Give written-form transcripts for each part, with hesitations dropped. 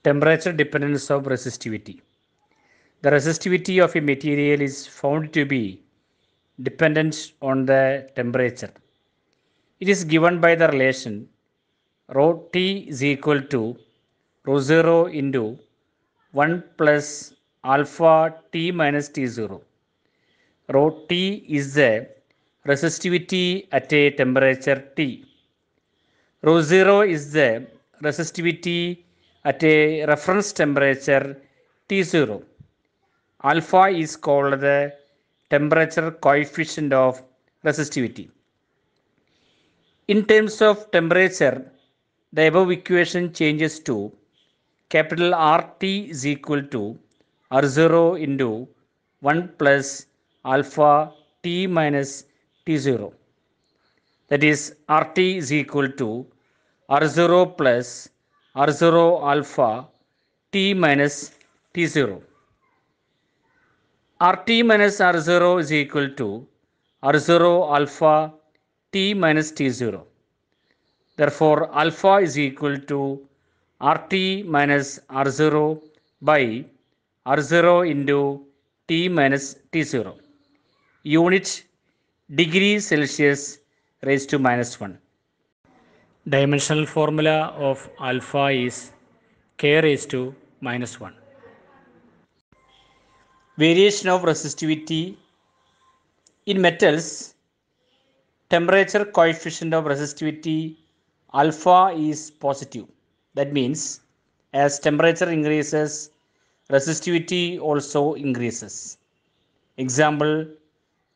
Temperature dependence of resistivity. The resistivity of a material is found to be dependent on the temperature. It is given by the relation rho T is equal to rho 0 into 1 plus alpha T minus T0. Rho T is the resistivity at a temperature T. Rho 0 is the resistivity at a reference temperature T0. Alpha is called the temperature coefficient of resistivity. In terms of temperature, the above equation changes to capital RT is equal to R0 into 1 plus alpha T minus T0. That is, RT is equal to R0 plus R0 alpha T minus T0. RT minus R0 is equal to R0 alpha T minus T0. Therefore, alpha is equal to RT minus R0 by R0 into T minus T0. Unit degree Celsius raised to minus 1. Dimensional formula of alpha is K raised to minus 1. Variation of resistivity. In metals, temperature coefficient of resistivity alpha is positive. That means as temperature increases, resistivity also increases. Example,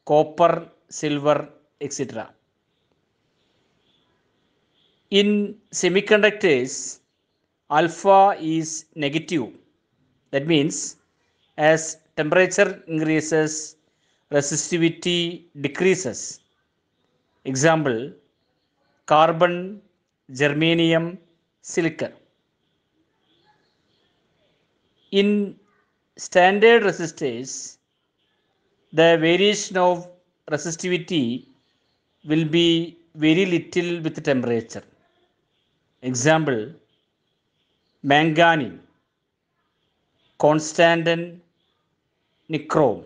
copper, silver, etc. In semiconductors, alpha is negative. That means as temperature increases, resistivity decreases. Example, carbon, germanium, silicon. In standard resistors, the variation of resistivity will be very little with temperature. Example, manganese, constantan, nichrome.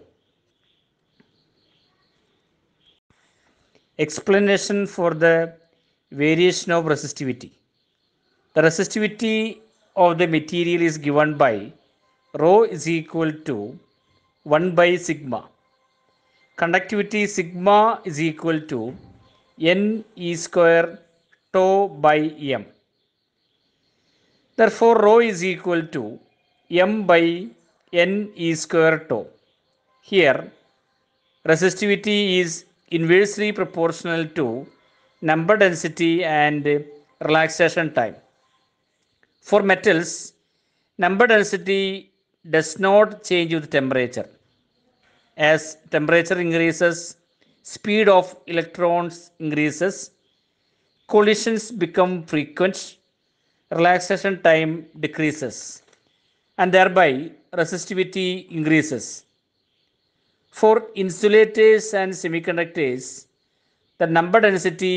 Explanation for the variation of resistivity. The resistivity of the material is given by rho is equal to 1 by sigma. Conductivity sigma is equal to n E square tau by m. Therefore, rho is equal to m by n E square tau. Here, resistivity is inversely proportional to number density and relaxation time. For metals, number density does not change with temperature. As temperature increases, speed of electrons increases, collisions become frequent, relaxation time decreases, and thereby resistivity increases. For insulators and semiconductors, the number density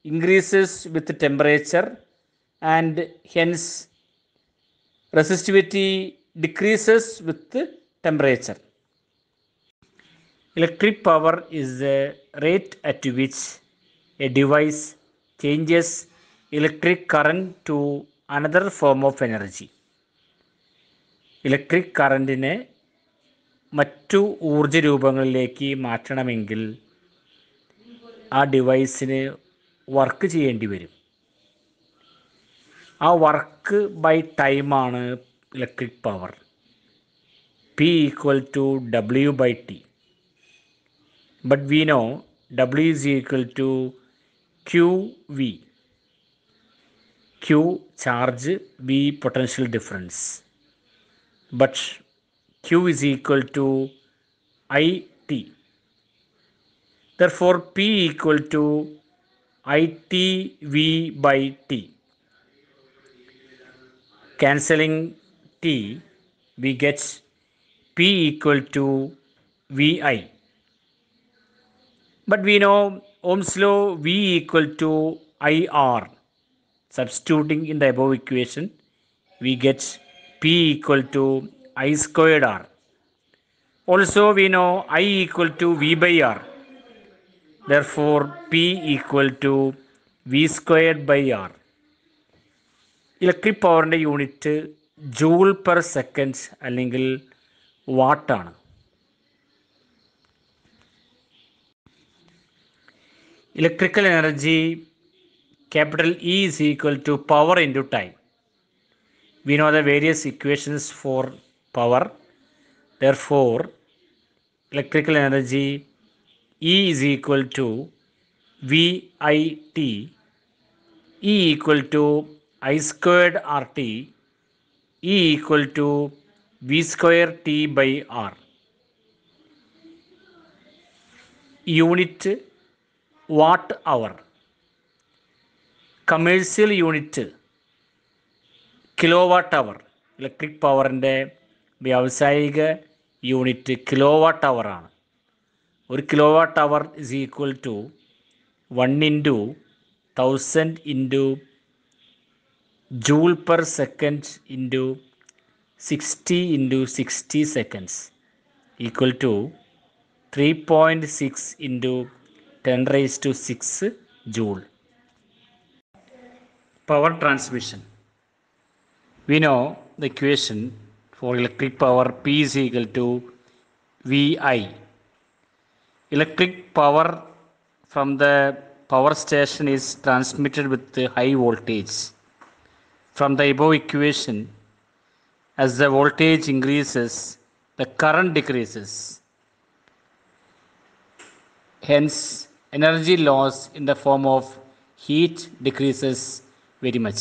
increases with temperature and hence resistivity decreases with temperature. Electric power is the rate at which a device changes electric current to another form of energy. Electric കറൻറ്റിനെ മറ്റു ഊർജ രൂപങ്ങളിലേക്ക് മാറ്റണമെങ്കിൽ ആ ഡിവൈസിന് work ചെയ്യേണ്ടി വരും. ആ work by ടൈമാണ് electric power. P equal to W by T. But we know W is equal to QV. Q charge, V potential difference. But Q is equal to IT. Therefore, P equal to ITV by T. Cancelling T, we get P equal to VI. But we know Ohm's law V equal to IR. Substituting in the above equation, we get P equal to I squared R. Also we know I equal to V by R. Therefore P equal to V squared by R. Electric പവറിൻ്റെ unit joule per second അല്ലെങ്കിൽ വാട്ടാണ്. Electrical energy capital E is equal to power into time. We know the various equations for power. Therefore, electrical energy E is equal to VIT, E equal to I squared RT, E equal to V square T by R. Unit watt hour. Commercial unit kilowatt hour. ഇലക്ട്രിക് പവറിൻ്റെ വ്യാവസായിക unit kilowatt അവറാണ്. ഒരു kilowatt hour is equal to 1 into 1000 into joule per second into 60 into 60 seconds equal to 3.6 into 10⁻⁶ joule. Power transmission. We know the equation for electric power P is equal to VI. Electric power from the power station is transmitted with high voltage. From the above equation, as the voltage increases, the current decreases. Hence, energy loss in the form of heat decreases very much.